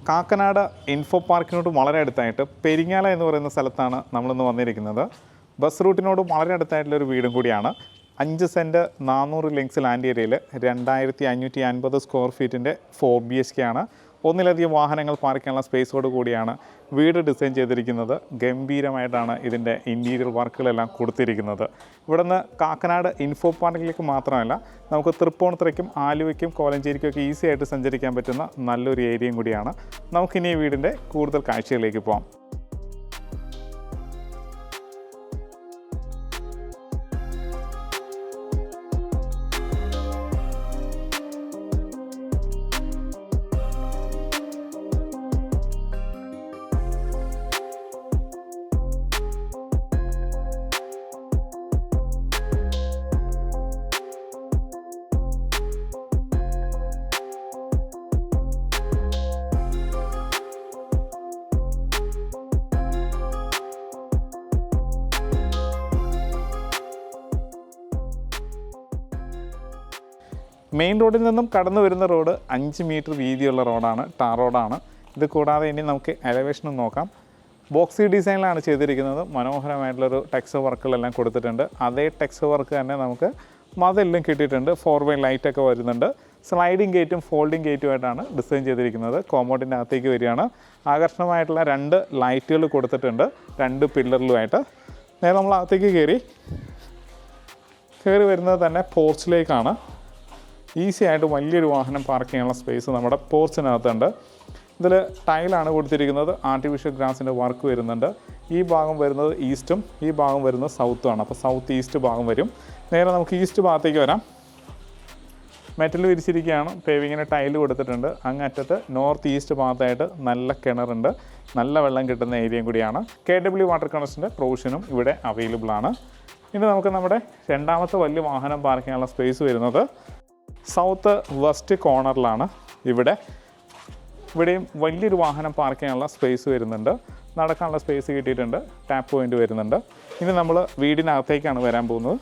Kakkanad info പാർക്കിനോട് വളരെ അടുത്തായിട്ട് പെരിങ്ങാല എന്ന് പറയുന്ന സ്ഥലത്താണ് നമ്മളിന്ന് വന്നിരിക്കുന്നത്. ബസ് റൂട്ടിനോട് വളരെ അടുത്തായിട്ടുള്ളൊരു വീടും കൂടിയാണ്. 5 സെൻറ്റ് 400 ലിങ്സ് ലാൻഡ് ഏരിയയിൽ 2550 സ്ക്വയർ ഫീറ്റിൻ്റെ 4 BHK ആണ്. ഒന്നിലധികം വാഹനങ്ങൾ പാർക്ക് ചെയ്യാനുള്ള സ്പേസോട് കൂടിയാണ് വീട് ഡിസൈൻ ചെയ്തിരിക്കുന്നത്. ഗംഭീരമായിട്ടാണ് ഇതിൻ്റെ ഇൻറ്റീരിയർ വർക്കുകളെല്ലാം കൊടുത്തിരിക്കുന്നത്. ഇവിടുന്ന് കാക്കനാട് ഇൻഫോ പാർക്കിലേക്ക് മാത്രമല്ല, നമുക്ക് തൃപ്പൂണിത്തുറയ്ക്കും ആലുവയ്ക്കും കോലഞ്ചേരിക്കും ഒക്കെ ഈസി ആയിട്ട് സഞ്ചരിക്കാൻ പറ്റുന്ന നല്ലൊരു ഏരിയയും കൂടിയാണ്. നമുക്കിനി ഈ വീടിൻ്റെ കൂടുതൽ കാഴ്ചകളിലേക്ക് പോകാം. മെയിൻ റോഡിൽ നിന്നും കടന്നു വരുന്ന റോഡ് 5 മീറ്റർ വീതിയുള്ള റോഡാണ്, ടാർ റോഡാണ്. ഇത് കൂടാതെ ഇനി നമുക്ക് എലവേഷനും നോക്കാം. ബോക്സി ഡിസൈനിലാണ് ചെയ്തിരിക്കുന്നത്. മനോഹരമായിട്ടുള്ളൊരു ടെക്സ്റ്റ് വർക്കുകളെല്ലാം കൊടുത്തിട്ടുണ്ട്. അതേ ടെക്സ്റ്റ് വർക്ക് തന്നെ നമുക്ക് മതെല്ലാം കിട്ടിയിട്ടുണ്ട്. 4-way ലൈറ്റൊക്കെ വരുന്നുണ്ട്. സ്ലൈഡിങ് ഗേറ്റും ഫോൾഡിങ് ഗേറ്റുമായിട്ടാണ് ഡിസൈൻ ചെയ്തിരിക്കുന്നത്. കോമ്പൗണ്ടിൻ്റെ അകത്തേക്ക് വരികയാണ്. ആകർഷണമായിട്ടുള്ള 2 ലൈറ്റുകൾ കൊടുത്തിട്ടുണ്ട്, 2 പില്ലറിലുമായിട്ട്. നേരെ നമ്മൾ അകത്തേക്ക് കയറി വരുന്നത് തന്നെ പോർച്ചിലേക്കാണ്. ഈസി ആയിട്ട് വലിയൊരു വാഹനം പാർക്ക് ചെയ്യാനുള്ള സ്പേസ് നമ്മുടെ പോർച്ചിനകത്തുണ്ട്. ഇതിൽ ടൈലാണ് കൊടുത്തിരിക്കുന്നത്. ആർട്ടിഫിഷ്യൽ ഗ്രാസിൻ്റെ വർക്ക് വരുന്നുണ്ട്. ഈ ഭാഗം വരുന്നത് ഈസ്റ്റും ഈ ഭാഗം വരുന്നത് സൗത്തുമാണ്. അപ്പോൾ സൗത്ത് ഈസ്റ്റ് ഭാഗം വരും. നേരെ നമുക്ക് ഈസ്റ്റ് ഭാഗത്തേക്ക് വരാം. മെറ്റൽ വിരിച്ചിരിക്കുകയാണ്. പേവിങ്ങിന് ടൈല് കൊടുത്തിട്ടുണ്ട്. അങ്ങറ്റത്ത് നോർത്ത് ഈസ്റ്റ് ഭാഗത്തായിട്ട് നല്ല കിണറുണ്ട്. നല്ല വെള്ളം കിട്ടുന്ന ഏരിയയും കൂടിയാണ്. KW വാട്ടർ കണക്ഷൻ്റെ പ്രൊവിഷനും ഇവിടെ അവൈലബിൾ ആണ്. ഇനി നമുക്ക് നമ്മുടെ രണ്ടാമത്തെ വലിയ വാഹനം പാർക്ക് ചെയ്യാനുള്ള സ്പേസ് വരുന്നത് സൗത്ത് വെസ്റ്റ് കോർണറിലാണ്. ഇവിടെയും വലിയൊരു വാഹനം പാർക്ക് ചെയ്യാനുള്ള സ്പേസ് വരുന്നുണ്ട്. നടക്കാനുള്ള സ്പേസ് കിട്ടിയിട്ടുണ്ട്. ടാപ്പ് പോയിൻ്റ് വരുന്നുണ്ട്. ഇനി നമ്മൾ വീടിനകത്തേക്കാണ് വരാൻ പോകുന്നത്.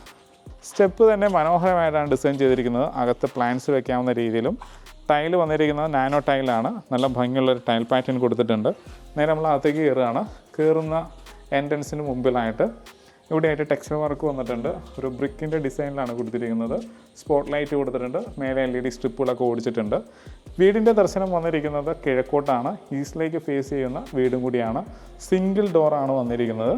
സ്റ്റെപ്പ് തന്നെ മനോഹരമായിട്ടാണ് ഡിസൈൻ ചെയ്തിരിക്കുന്നത്. അകത്ത് പ്ലാന്റ്സ് വെക്കാവുന്ന രീതിയിലും ടൈൽ വന്നിരിക്കുന്നത് നാനോ ടൈലാണ്. നല്ല ഭംഗിയുള്ളൊരു ടൈൽ പാറ്റേൺ കൊടുത്തിട്ടുണ്ട്. നേരെ നമ്മൾ അകത്തേക്ക് കയറുകയാണ്. കയറുന്ന എൻട്രൻസിന് മുമ്പിലായിട്ട് ഇവിടെയായിട്ട് ടെക്സ്റ്റർ വർക്ക് വന്നിട്ടുണ്ട്. ഒരു ബ്രിക്കിൻ്റെ ഡിസൈനിലാണ് കൊടുത്തിരിക്കുന്നത്. സ്പോട്ട് ലൈറ്റ് കൊടുത്തിട്ടുണ്ട്. മേലെ LED സ്ട്രിപ്പുകളൊക്കെ ഓടിച്ചിട്ടുണ്ട്. വീടിൻ്റെ ദർശനം വന്നിരിക്കുന്നത് കിഴക്കോട്ടാണ്. ഈസ്റ്റിലേക്ക് ഫേസ് ചെയ്യുന്ന വീടും കൂടിയാണ്. സിംഗിൾ ഡോറാണ് വന്നിരിക്കുന്നത്.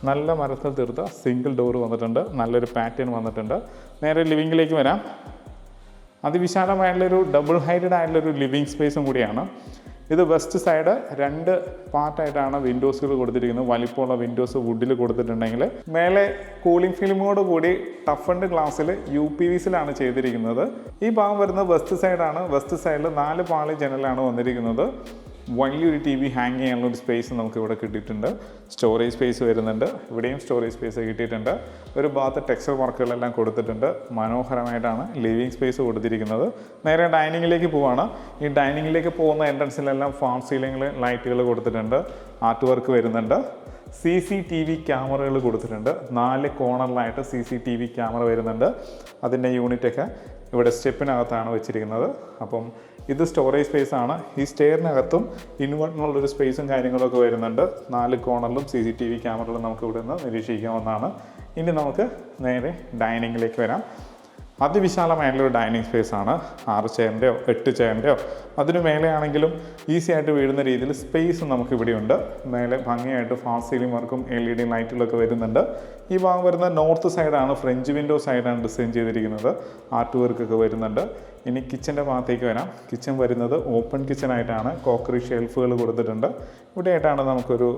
നല്ല മരത്തിൽ തീർത്ത സിംഗിൾ ഡോർ വന്നിട്ടുണ്ട്. നല്ലൊരു പാറ്റേൺ വന്നിട്ടുണ്ട്. നേരെ ലിവിങ്ങിലേക്ക് വരാം. അതിവിശാലമായിട്ടുള്ളൊരു ഡബിൾ ഹൈറ്റഡ് ആയിട്ടുള്ളൊരു ലിവിങ് സ്പേസും കൂടിയാണ്. ഇത് വെസ്റ്റ് സൈഡ് 2 പാർട്ടായിട്ടാണ് വിൻഡോസുകൾ കൊടുത്തിരിക്കുന്നത്. വലിപ്പമുള്ള വിൻഡോസ് വുഡിൽ കൊടുത്തിട്ടുണ്ടെങ്കിൽ മേലെ കൂളിംഗ് ഫിലിമോട് കൂടി ടഫൻഡ് ഗ്ലാസ്സിൽ UPVസിലാണ് ചെയ്തിരിക്കുന്നത്. ഈ ഭാഗം വരുന്നത് വെസ്റ്റ് സൈഡാണ്. വെസ്റ്റ് സൈഡിൽ 4 പാളി ജനലാണ് വന്നിരിക്കുന്നത്. വലിയൊരു TV ഹാങ് ചെയ്യാനുള്ള ഒരു സ്പേസ് നമുക്ക് ഇവിടെ കിട്ടിയിട്ടുണ്ട്. സ്റ്റോറേജ് സ്പേസ് വരുന്നുണ്ട്. ഇവിടെയും സ്റ്റോറേജ് സ്പേസ് കിട്ടിയിട്ടുണ്ട്. ഒരു ഭാഗത്ത് ടെക്സ്ചർ വർക്കുകളെല്ലാം കൊടുത്തിട്ടുണ്ട്. മനോഹരമായിട്ടാണ് ലിവിങ് സ്പേസ് കൊടുത്തിരിക്കുന്നത്. നേരെ ഡൈനിങ്ങിലേക്ക് പോവാണ്. ഈ ഡൈനിങ്ങിലേക്ക് പോകുന്ന എൻട്രൻസിലെല്ലാം ഫാം സീലിംഗിൽ ലൈറ്റുകൾ കൊടുത്തിട്ടുണ്ട്. ആർട്ട് വർക്ക് വരുന്നുണ്ട്. CCTV ക്യാമറകൾ കൊടുത്തിട്ടുണ്ട്. 4 കോർണറിലായിട്ട് CCTV ക്യാമറ വരുന്നുണ്ട്. അതിൻ്റെ യൂണിറ്റൊക്കെ ഇവിടെ സ്റ്റെപ്പിനകത്താണ് വെച്ചിരിക്കുന്നത്. അപ്പം ഇത് സ്റ്റോറേജ് സ്പേസാണ്. ഈ സ്റ്റെയറിനകത്തും ഇൻവെർട്ടറിനുള്ളൊരു സ്പേസും കാര്യങ്ങളൊക്കെ വരുന്നുണ്ട്. 4 കോർണറിലും CCTV ക്യാമറകൾ നമുക്ക് ഇവിടെ നിന്ന് നിരീക്ഷിക്കാവുന്നതാണ്. ഇനി നമുക്ക് നേരെ ഡൈനിങ്ങിലേക്ക് വരാം. അതിവിശാലമായിട്ടുള്ളൊരു ഡൈനിങ് സ്പേസാണ്. 6 ചെയറിൻ്റെയോ 8 ചെയറിൻ്റെയോ അതിന് മേലെയാണെങ്കിലും ഈസി ആയിട്ട് വീഴുന്ന രീതിയിൽ സ്പേസ് നമുക്കിവിടെയുണ്ട്. മേലെ ഭംഗിയായിട്ട് ഫാസ്റ്റ് സീലിംഗ് വർക്കും LED ലൈറ്റുകളൊക്കെ വരുന്നുണ്ട്. ഈ ഭാഗം വരുന്ന നോർത്ത് സൈഡാണ്. ഫ്രഞ്ച് വിൻഡോ സൈഡാണ് ഡിസൈൻ ചെയ്തിരിക്കുന്നത്. ആർട്ട് വർക്കൊക്കെ വരുന്നുണ്ട്. ഇനി കിച്ചൻ്റെ ഭാഗത്തേക്ക് വരാം. കിച്ചൺ വരുന്നത് ഓപ്പൺ കിച്ചണായിട്ടാണ്. കോക്കറി ഷെൽഫുകൾ കൊടുത്തിട്ടുണ്ട്. ഇവിടെയായിട്ടാണ് നമുക്കൊരു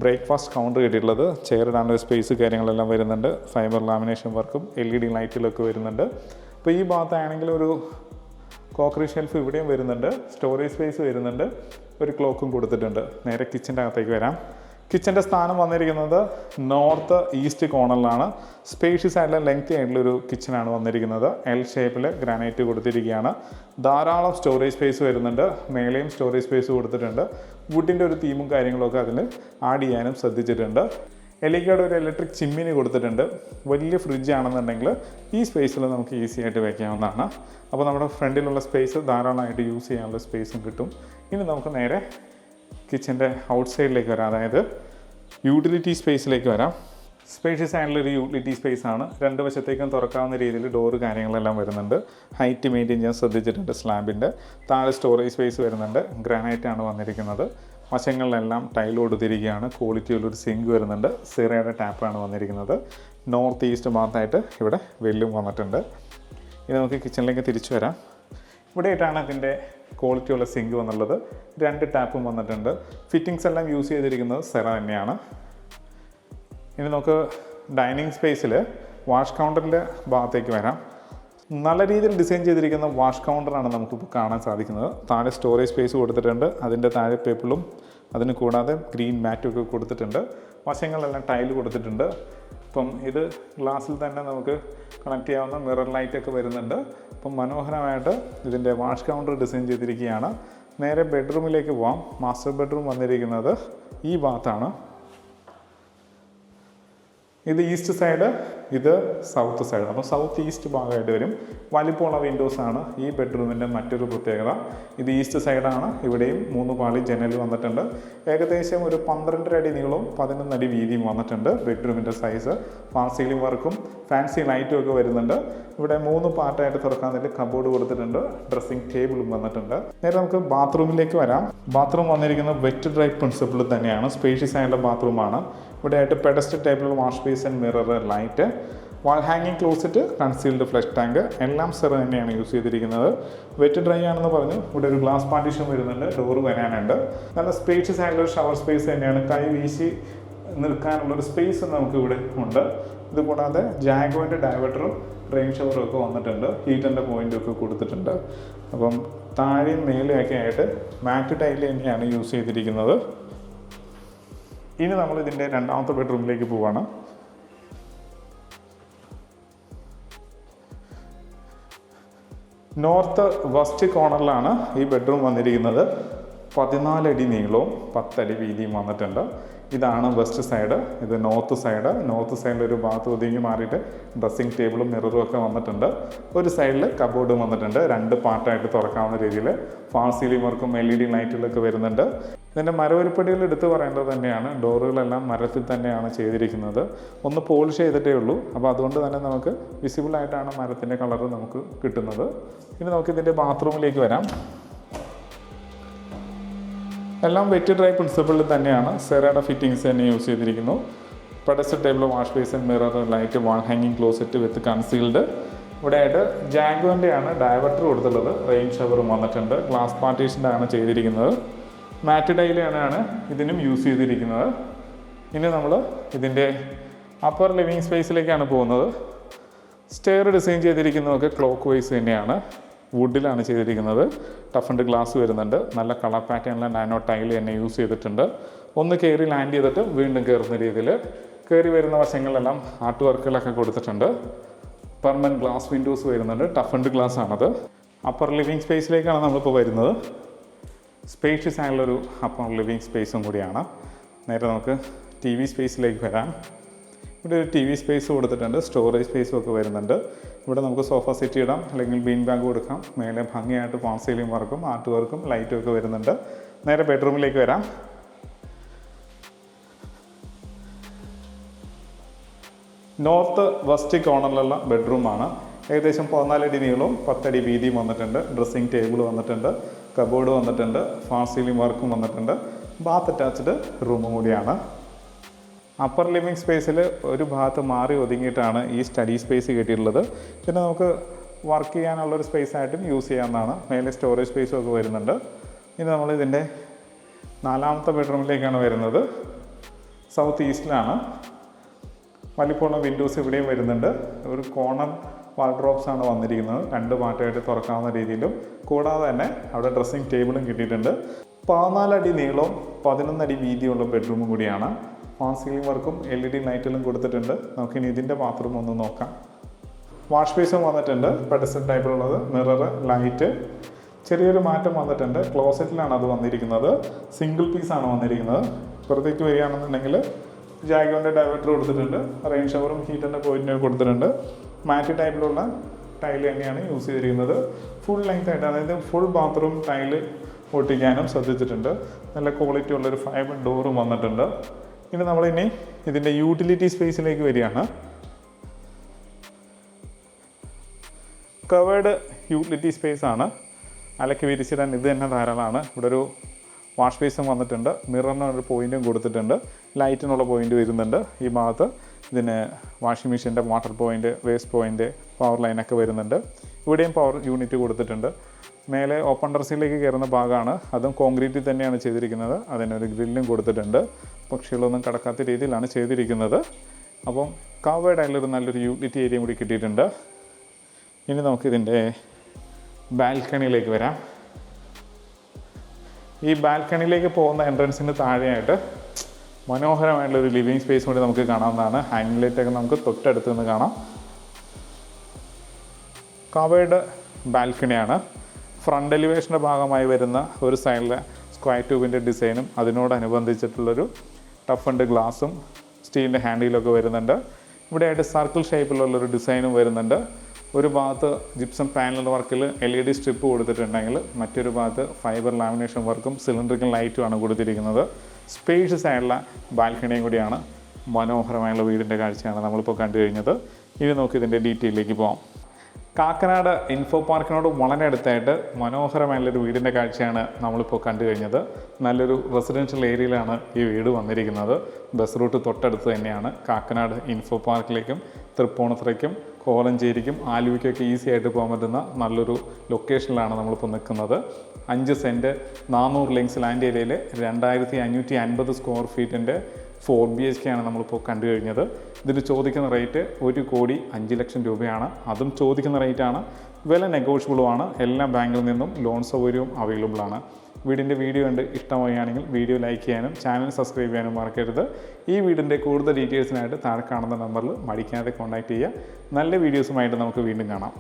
ബ്രേക്ക്ഫാസ്റ്റ് കൗണ്ടർ കിട്ടിയിട്ടുള്ളത്. ചെയർ ഇടാനുള്ള സ്പേസ് കാര്യങ്ങളെല്ലാം വരുന്നുണ്ട്. ഫൈബർ ലാമിനേഷൻ വർക്കും LED ലൈറ്റുകളൊക്കെ വരുന്നുണ്ട്. അപ്പോൾ ഈ ഭാഗത്താണെങ്കിൽ ഒരു കോക്കറി ഷെൽഫ് ഇവിടെയും വരുന്നുണ്ട്. സ്റ്റോറേജ് സ്പേസ് വരുന്നുണ്ട്. ഒരു ക്ലോക്കും കൊടുത്തിട്ടുണ്ട്. നേരെ കിച്ചൻ്റെ അകത്തേക്ക് വരാം. കിച്ചൻ്റെ സ്ഥാനം വന്നിരിക്കുന്നത് നോർത്ത് ഈസ്റ്റ് കോർണറിലാണ്. സ്പേഷ്യസ് ആയിട്ടുള്ള ലെങ്തി ആയിട്ടുള്ളൊരു കിച്ചനാണ് വന്നിരിക്കുന്നത്. L ഷേപ്പിൽ ഗ്രാനൈറ്റ് കൊടുത്തിരിക്കുകയാണ്. ധാരാളം സ്റ്റോറേജ് സ്പേസ് വരുന്നുണ്ട്. മേലെയും സ്റ്റോറേജ് സ്പേസ് കൊടുത്തിട്ടുണ്ട്. വുഡിൻ്റെ ഒരു തീമും കാര്യങ്ങളൊക്കെ അതിൽ ആഡ് ചെയ്യാനും ശ്രദ്ധിച്ചിട്ടുണ്ട്. എലിക്കയുടെ ഒരു ഇലക്ട്രിക് ചിമ്മിനി കൊടുത്തിട്ടുണ്ട്. വലിയ ഫ്രിഡ്ജ് ആണെന്നുണ്ടെങ്കിൽ ഈ സ്പേസിൽ നമുക്ക് ഈസി ആയിട്ട് വയ്ക്കാവുന്നതാണ്. അപ്പോൾ നമ്മുടെ ഫ്രണ്ടിലുള്ള സ്പേസ് ധാരാളമായിട്ട് യൂസ് ചെയ്യാനുള്ള സ്പേസും കിട്ടും. ഇനി നമുക്ക് നേരെ കിച്ചൻ്റെ ഔട്ട് സൈഡിലേക്ക് വരാം, അതായത് യൂട്ടിലിറ്റി സ്പേസിലേക്ക് വരാം. സ്പേഷ്യസ് ആയിട്ടുള്ളൊരു യൂട്ടിലിറ്റി സ്പേസ് ആണ്. രണ്ട് വശത്തേക്കും തുറക്കാവുന്ന രീതിയിൽ ഡോറ് കാര്യങ്ങളെല്ലാം വരുന്നുണ്ട്. ഹൈറ്റ് മെയിൻറ്റെയിൻ ചെയ്യാൻ ശ്രദ്ധിച്ചിട്ടുണ്ട് സ്ലാബിൻ്റെ. താഴെ സ്റ്റോറേജ് സ്പേസ് വരുന്നുണ്ട്. ഗ്രാനൈറ്റ് ആണ് വന്നിരിക്കുന്നത്. വശങ്ങളിലെല്ലാം ടൈൽ കൊടുത്തിരിക്കുകയാണ്. ക്വാളിറ്റിയുള്ളൊരു സിങ്ക് വരുന്നുണ്ട്. സിറയുടെ ടാപ്പാണ് വന്നിരിക്കുന്നത്. നോർത്ത് ഈസ്റ്റ് ഭാഗത്തായിട്ട് ഇവിടെ വെല്ലും വന്നിട്ടുണ്ട്. ഇനി നമുക്ക് കിച്ചണിലേക്ക് തിരിച്ചു വരാം. ഇവിടെയായിട്ടാണ് ഇതിൻ്റെ ക്വാളിറ്റിയുള്ള സിങ്ക് വന്നുള്ളത്. 2 ടാപ്പും വന്നിട്ടുണ്ട്. ഫിറ്റിങ്സ് എല്ലാം യൂസ് ചെയ്തിരിക്കുന്നത് സിറ തന്നെയാണ്. ഇനി നമുക്ക് ഡൈനിങ് സ്പേസിൽ വാഷ് കൗണ്ടറിൻ്റെ ഭാഗത്തേക്ക് വരാം. നല്ല രീതിയിൽ ഡിസൈൻ ചെയ്തിരിക്കുന്ന വാഷ് കൗണ്ടറാണ് നമുക്കിപ്പോൾ കാണാൻ സാധിക്കുന്നത്. താഴെ സ്റ്റോറേജ് സ്പേസ് കൊടുത്തിട്ടുണ്ട്. അതിൻ്റെ താഴെ പേപ്പിളും അതിന് കൂടാതെ ഗ്രീൻ മാറ്റും ഒക്കെ കൊടുത്തിട്ടുണ്ട്. വശങ്ങളെല്ലാം ടൈൽ കൊടുത്തിട്ടുണ്ട്. അപ്പം ഇത് ഗ്ലാസ്സിൽ തന്നെ നമുക്ക് കണക്ട് ചെയ്യാവുന്ന മിറർ ലൈറ്റൊക്കെ വരുന്നുണ്ട്. അപ്പം മനോഹരമായിട്ട് ഇതിൻ്റെ വാഷ് കൗണ്ടർ ഡിസൈൻ ചെയ്തിരിക്കുകയാണ്. നേരെ ബെഡ്റൂമിലേക്ക് പോവാം. മാസ്റ്റർ ബെഡ്റൂം വന്നിരിക്കുന്നത് ഈ ഭാഗത്താണ്. ഇത് ഈസ്റ്റ് സൈഡ്, ഇത് സൗത്ത് സൈഡ്. അപ്പോൾ സൗത്ത് ഈസ്റ്റ് ഭാഗമായിട്ട് വരും. വലിപ്പമുള്ള വിൻഡോസാണ് ഈ ബെഡ്റൂമിൻ്റെ മറ്റൊരു പ്രത്യേകത. ഇത് ഈസ്റ്റ് സൈഡാണ്. ഇവിടെയും 3 പാളി ജനൽ വന്നിട്ടുണ്ട്. ഏകദേശം ഒരു 12 അടി നീളവും 11 അടി വീതിയും വന്നിട്ടുണ്ട് ബെഡ്റൂമിൻ്റെ സൈസ്. ഫാൾ സീലിംഗ് വർക്കും ഫാൻസി ലൈറ്റും ഒക്കെ വരുന്നുണ്ട്. ഇവിടെ 3 പാർട്ടായിട്ട് തുറക്കാൻ വേണ്ടി കബോർഡ് കൊടുത്തിട്ടുണ്ട്. ഡ്രസ്സിംഗ് ടേബിളും വന്നിട്ടുണ്ട്. നേരെ നമുക്ക് ബാത്റൂമിലേക്ക് വരാം. ബാത്റൂം വന്നിരിക്കുന്നത് വെറ്റ് ഡ്രൈ പ്രിൻസിപ്പിൾ തന്നെയാണ്. സ്പേഷ്യസ് ആയിട്ടുള്ള ബാത്റൂമാണ്. ഇവിടെ ആയിട്ട് pedestal table, wash basin, mirror, light, wall ഹാങ്ങിങ് ക്ലോസറ്റ്, കൺസീൽഡ് ഫ്ലഷ് ടാങ്ക് എല്ലാം സിറ തന്നെയാണ് യൂസ് ചെയ്തിരിക്കുന്നത്. വെറ്റ് ഡ്രൈ ആണെന്ന് പറഞ്ഞു. ഇവിടെ ഒരു ഗ്ലാസ് പാർട്ടീഷൻ വരുന്നുണ്ട്. ഡോറ് വരാനുണ്ട്. നല്ല സ്പേഷ്യസ് ആയിട്ടുള്ള ഷവർ സ്പേസ് തന്നെയാണ്. കൈ വീശി നിൽക്കാനുള്ളൊരു സ്പേസ് നമുക്ക് ഇവിടെ ഉണ്ട്. ഇതുകൂടാതെ ജാഗോൻ്റെ ഡൈവേർട്ടറും റെയിൻ ഷവറും ഒക്കെ വന്നിട്ടുണ്ട്. ഹീറ്ററിൻ്റെ പോയിൻ്റും ഒക്കെ കൊടുത്തിട്ടുണ്ട്. അപ്പം താഴെയും മേലെയൊക്കെ ആയിട്ട് മാറ്റ് ടൈൽ തന്നെയാണ് യൂസ് ചെയ്തിരിക്കുന്നത്. ഇനി നമ്മൾ ഇതിൻ്റെ രണ്ടാമത്തെ ബെഡ്റൂമിലേക്ക് പോവാണ്. നോർത്ത് വെസ്റ്റ് കോർണറിലാണ് ഈ ബെഡ്റൂം വന്നിരിക്കുന്നത്. 14 അടി നീളവും 10 അടി വീതിയും വന്നിട്ടുണ്ട്. ഇതാണ് വെസ്റ്റ് സൈഡ്, ഇത് നോർത്ത് സൈഡ്. നോർത്ത് സൈഡിൽ ഒരു ഭാഗത്ത് ഒതുങ്ങി മാറിയിട്ട് ഡ്രസ്സിംഗ് ടേബിളും മിററും ഒക്കെ വന്നിട്ടുണ്ട്. ഒരു സൈഡിൽ കബോർഡും വന്നിട്ടുണ്ട്. 2 പാർട്ടായിട്ട് തുറക്കാവുന്ന രീതിയിൽ ഫാൾ സീലിംഗ് വർക്കും LED ലൈറ്റുകളൊക്കെ വരുന്നുണ്ട്. ഇതിൻ്റെ മരവരിപ്പടികൾ എടുത്ത് പറയേണ്ടത് തന്നെയാണ്. ഡോറുകളെല്ലാം മരത്തിൽ തന്നെയാണ് ചെയ്തിരിക്കുന്നത്. ഒന്ന് പോളിഷ് ചെയ്തിട്ടേ ഉള്ളൂ. അപ്പോൾ അതുകൊണ്ട് തന്നെ നമുക്ക് വിസിബിളായിട്ടാണ് മരത്തിൻ്റെ കളറ് നമുക്ക് കിട്ടുന്നത്. ഇനി നമുക്ക് ഇതിൻ്റെ ബാത്റൂമിലേക്ക് വരാം. എല്ലാം വെറ്റ് ഡ്രൈ പ്രിൻസിപ്പിളിൽ തന്നെയാണ്. സെറയുടെ ഫിറ്റിങ്സ് തന്നെ യൂസ് ചെയ്തിരിക്കുന്നു. Pedestal table, wash basin, mirror, light, wall ഹാങ്ങിങ് ക്ലോസറ്റ് വിത്ത് കൺസീൽഡ്. ഇവിടെ ആയിട്ട് ജാഗോൻ്റെയാണ് ഡൈവേർട്ടർ കൊടുത്തുള്ളത്. റെയിൻ ഷവറും വന്നിട്ടുണ്ട്. ഗ്ലാസ് പാർട്ടീഷൻ്റെ ആണ് ചെയ്തിരിക്കുന്നത്. മാറ്റ് ടൈലാണ് ഇതിനും യൂസ് ചെയ്തിരിക്കുന്നത്. ഇനി നമ്മൾ ഇതിൻ്റെ അപ്പർ ലിവിങ് സ്പേസിലേക്കാണ് പോകുന്നത്. സ്റ്റെയർ ഡിസൈൻ ചെയ്തിരിക്കുന്നതൊക്കെ ക്ലോക്ക് വൈസ് തന്നെയാണ്. വുഡിലാണ് ചെയ്തിരിക്കുന്നത്. ടഫ് ആൻഡ് ഗ്ലാസ് വരുന്നുണ്ട്. നല്ല കളർ പാറ്റേണിലെ നാനോ ടൈൽ തന്നെ യൂസ് ചെയ്തിട്ടുണ്ട്. ഒന്ന് കയറി ലാൻഡ് ചെയ്തിട്ട് വീണ്ടും കയറുന്ന രീതിയിൽ കയറി വരുന്ന വശങ്ങളിലെല്ലാം ആർട്ട് വർക്കുകളൊക്കെ കൊടുത്തിട്ടുണ്ട്. പെർമനൻറ്റ് ഗ്ലാസ് വിൻഡോസ് വരുന്നുണ്ട്. ടഫ് ആൻഡ് ഗ്ലാസ് ആണത്. അപ്പർ ലിവിങ് സ്പേസിലേക്കാണ് നമ്മളിപ്പോൾ വരുന്നത്. സ്പേഷ്യസ് ആയുള്ളൊരു അപ്പർ ലിവിങ് സ്പേസും കൂടിയാണ്. നേരെ നമുക്ക് TV സ്പേസിലേക്ക് വരാം. ഇവിടെ ഒരു TV സ്പേസ് കൊടുത്തിട്ടുണ്ട്. സ്റ്റോറേജ് സ്പേസും ഒക്കെ വരുന്നുണ്ട്. ഇവിടെ നമുക്ക് സോഫ സെറ്റ് ഇടാം, അല്ലെങ്കിൽ ബീൻ ബാഗ് കൊടുക്കാം. മേലെ ഭംഗിയായിട്ട് ഫാൾ സീലിംഗ് വർക്കും ആർട്ട് വർക്കും ലൈറ്റും ഒക്കെ വരുന്നുണ്ട്. നേരെ ബെഡ്റൂമിലേക്ക് വരാം. നോർത്ത് വെസ്റ്റ് കോർണറിലുള്ള ബെഡ്റൂമാണ്. ഏകദേശം 14 അടി നീളവും 10 അടി വീതിയും വന്നിട്ടുണ്ട്. ഡ്രസ്സിംഗ് ടേബിൾ വന്നിട്ടുണ്ട്. കബോർഡ് വന്നിട്ടുണ്ട്. ഫാൾ സീലിംഗ് വർക്കും വന്നിട്ടുണ്ട്. ബാത്ത് അറ്റാച്ച്ഡ് റൂമും കൂടിയാണ്. അപ്പർ ലിവിങ് സ്പേസിൽ ഒരു ഭാഗത്ത് മാറി ഒതുങ്ങിയിട്ടാണ് ഈ സ്റ്റഡി സ്പേസ് കിട്ടിയിട്ടുള്ളത്. പിന്നെ നമുക്ക് വർക്ക് ചെയ്യാനുള്ളൊരു സ്പേസായിട്ടും യൂസ് ചെയ്യാവുന്നതാണ്. മേലെ സ്റ്റോറേജ് സ്പേസും ഒക്കെ വരുന്നുണ്ട്. ഇനി നമ്മൾ ഇതിൻ്റെ 4ാമത്തെ ബെഡ്റൂമിലേക്കാണ് വരുന്നത്. സൗത്ത് ഈസ്റ്റിലാണ്. വലിപ്പമുള്ള വിൻഡോസ് ഇവിടെയും വരുന്നുണ്ട്. ഒരു കോർണർ വാൾഡ്രോബ്സ് ആണ് വന്നിരിക്കുന്നത്. 2 പാർട്ടായിട്ട് തുറക്കാവുന്ന രീതിയിലും കൂടാതെ തന്നെ അവിടെ ഡ്രസ്സിംഗ് ടേബിളും കിട്ടിയിട്ടുണ്ട്. 14 അടി നീളവും 11 അടി വീതിയുള്ള ബെഡ്റൂമും കൂടിയാണ്. ഫാൾ സീലിംഗ് വർക്കും LED ലൈറ്റുകളും കൊടുത്തിട്ടുണ്ട്. നമുക്കിനി ഇതിൻ്റെ ബാത്റൂം ഒന്ന് നോക്കാം. വാഷ് ബേസും വന്നിട്ടുണ്ട്. പെഡസ്റ്റൽ ടൈപ്പിലുള്ളത്. മിറർ, ലൈറ്റ്, ചെറിയൊരു മാറ്റം വന്നിട്ടുണ്ട്. ക്ലോസറ്റിലാണ് അത് വന്നിരിക്കുന്നത്. സിംഗിൾ പീസാണ് വന്നിരിക്കുന്നത്. പുറത്തേക്ക് വരികയാണെന്നുണ്ടെങ്കിൽ ജാഗോൻ്റെ ഡൈവേർട്ടർ കൊടുത്തിട്ടുണ്ട്. റെയിൻ ഷവറും ഹീറ്ററിൻ്റെ പോയിന്റിന് കൊടുത്തിട്ടുണ്ട്. മാറ്റ് ടൈപ്പിലുള്ള ടൈൽ തന്നെയാണ് യൂസ് ചെയ്തിരിക്കുന്നത്. ഫുൾ ലെങ്ത് ആയിട്ട്, അതായത് ഫുൾ ബാത്റൂം ടൈല് ഒട്ടിക്കാനും ശ്രദ്ധിച്ചിട്ടുണ്ട്. നല്ല ക്വാളിറ്റി ഉള്ളൊരു ഫൈബർ ഡോറും വന്നിട്ടുണ്ട്. ഇനി നമ്മളിനി ഇതിൻ്റെ യൂട്ടിലിറ്റി സ്പേസിലേക്ക് വരികയാണ്. കവേർഡ് യൂട്ടിലിറ്റി സ്പേസ് ആണ്. അലക്കി വിരിച്ചിടാൻ ഇത് തന്നെ ധാരാളമാണ്. ഇവിടെ ഒരു വാഷ് ബേസും വന്നിട്ടുണ്ട്. മിററിനൊരു പോയിൻറ്റും കൊടുത്തിട്ടുണ്ട്. ലൈറ്റിനുള്ള പോയിൻ്റ് വരുന്നുണ്ട്. ഈ ഭാഗത്ത് ഇതിന് വാഷിംഗ് മെഷീൻ്റെ water point, waste point, power ലൈനൊക്കെ വരുന്നുണ്ട്. ഇവിടെയും പവർ യൂണിറ്റ് കൊടുത്തിട്ടുണ്ട്. മേലെ ഓപ്പൺ ടെറസിലേക്ക് കയറുന്ന ഭാഗമാണ്. അതും കോൺക്രീറ്റിൽ തന്നെയാണ് ചെയ്തിരിക്കുന്നത്. അതിനൊരു ഗ്രില്ലും കൊടുത്തിട്ടുണ്ട്. പക്ഷികളൊന്നും കടക്കാത്ത രീതിയിലാണ് ചെയ്തിരിക്കുന്നത്. അപ്പം കവേർഡ് ആയിട്ടുള്ളൊരു നല്ലൊരു യൂട്ടിലിറ്റി ഏരിയയും കൂടി കിട്ടിയിട്ടുണ്ട്. ഇനി നമുക്കിതിൻ്റെ ബാൽക്കണിയിലേക്ക് വരാം. ഈ ബാൽക്കണിയിലേക്ക് പോകുന്ന എൻട്രൻസിന് താഴെയായിട്ട് മനോഹരമായിട്ടുള്ളൊരു ലിവിങ് സ്പേസ് കൂടി നമുക്ക് കാണാവുന്നതാണ്. ഹാങ്ങിങ് ലൈറ്റൊക്കെ നമുക്ക് തൊട്ടടുത്ത് നിന്ന് കാണാം. കവേർഡ് ബാൽക്കണിയാണ്. ഫ്രണ്ട് എലിവേഷൻ്റെ ഭാഗമായി വരുന്ന ഒരു സൈഡിലെ സ്ക്വയർ ട്യൂബിൻ്റെ ഡിസൈനും അതിനോടനുബന്ധിച്ചിട്ടുള്ളൊരു ടഫ് ആൻഡ് ഗ്ലാസും സ്റ്റീലിൻ്റെ ഹാൻഡിലൊക്കെ വരുന്നുണ്ട്. ഇവിടെയായിട്ട് സർക്കിൾ ഷേപ്പിലുള്ളൊരു ഡിസൈനും വരുന്നുണ്ട്. ഒരു ഭാഗത്ത് ജിപ്സം പാനൽ വർക്കിൽ LED സ്ട്രിപ്പ് കൊടുത്തിട്ടുണ്ടെങ്കിൽ മറ്റൊരു ഭാഗത്ത് ഫൈബർ ലാമിനേഷൻ വർക്കും സിലിണ്ടറിക്കൽ ലൈറ്റുമാണ് കൊടുത്തിരിക്കുന്നത്. സ്പേഷ്യസ് ആയിട്ടുള്ള ബാൽക്കണിയും കൂടിയാണ്. മനോഹരമായുള്ള വീടിൻ്റെ കാഴ്ചയാണ് നമ്മളിപ്പോൾ കണ്ടു കഴിഞ്ഞത്. ഇനി നമുക്ക് ഇതിൻ്റെ ഡീറ്റെയിലേക്ക് പോകാം. കാക്കനാട് ഇൻഫോ പാർക്കിനോട് വളരെ അടുത്തായിട്ട് മനോഹരമായുള്ളൊരു വീടിൻ്റെ കാഴ്ചയാണ് നമ്മളിപ്പോൾ കണ്ടു കഴിഞ്ഞത്. നല്ലൊരു റെസിഡൻഷ്യൽ ഏരിയയിലാണ് ഈ വീട് വന്നിരിക്കുന്നത്. ബസ് റൂട്ട് തൊട്ടടുത്ത് തന്നെയാണ്. കാക്കനാട് ഇൻഫോ പാർക്കിലേക്കും തൃപ്പൂണിത്തുറയ്ക്കും കോലഞ്ചേരിക്കും ആലുവയ്ക്കൊക്കെ ഈസി ആയിട്ട് പോകാൻ പറ്റുന്ന നല്ലൊരു ലൊക്കേഷനിലാണ് നമ്മളിപ്പോൾ നിൽക്കുന്നത്. 5 സെൻറ്റ് 400 ലെങ്സ് ലാൻഡ് ഏരിയയിൽ 2550 സ്ക്വയർ ഫീറ്റിൻ്റെ 4 BHK ആണ് നമ്മളിപ്പോൾ കണ്ടു കഴിഞ്ഞത്. ഇതിന് ചോദിക്കുന്ന റേറ്റ് 1,05,00,000 രൂപയാണ്. അതും ചോദിക്കുന്ന റേറ്റാണ്. വില നെഗോഷ്യബിളുമാണ്. എല്ലാ ബാങ്കിൽ നിന്നും ലോൺ സൗകര്യവും അവൈലബിൾ ആണ്. വീടിൻ്റെ വീഡിയോ കണ്ട് ഇഷ്ടമാവുകയാണെങ്കിൽ വീഡിയോ ലൈക്ക് ചെയ്യാനും ചാനൽ സബ്സ്ക്രൈബ് ചെയ്യാനും മറക്കരുത്. ഈ വീടിൻ്റെ കൂടുതൽ ഡീറ്റെയിൽസിനായിട്ട് താഴെ കാണുന്ന നമ്പറിൽ മടിക്കാതെ കോൺടാക്റ്റ് ചെയ്യുക. നല്ല വീഡിയോസുമായിട്ട് നമുക്ക് വീണ്ടും കാണാം.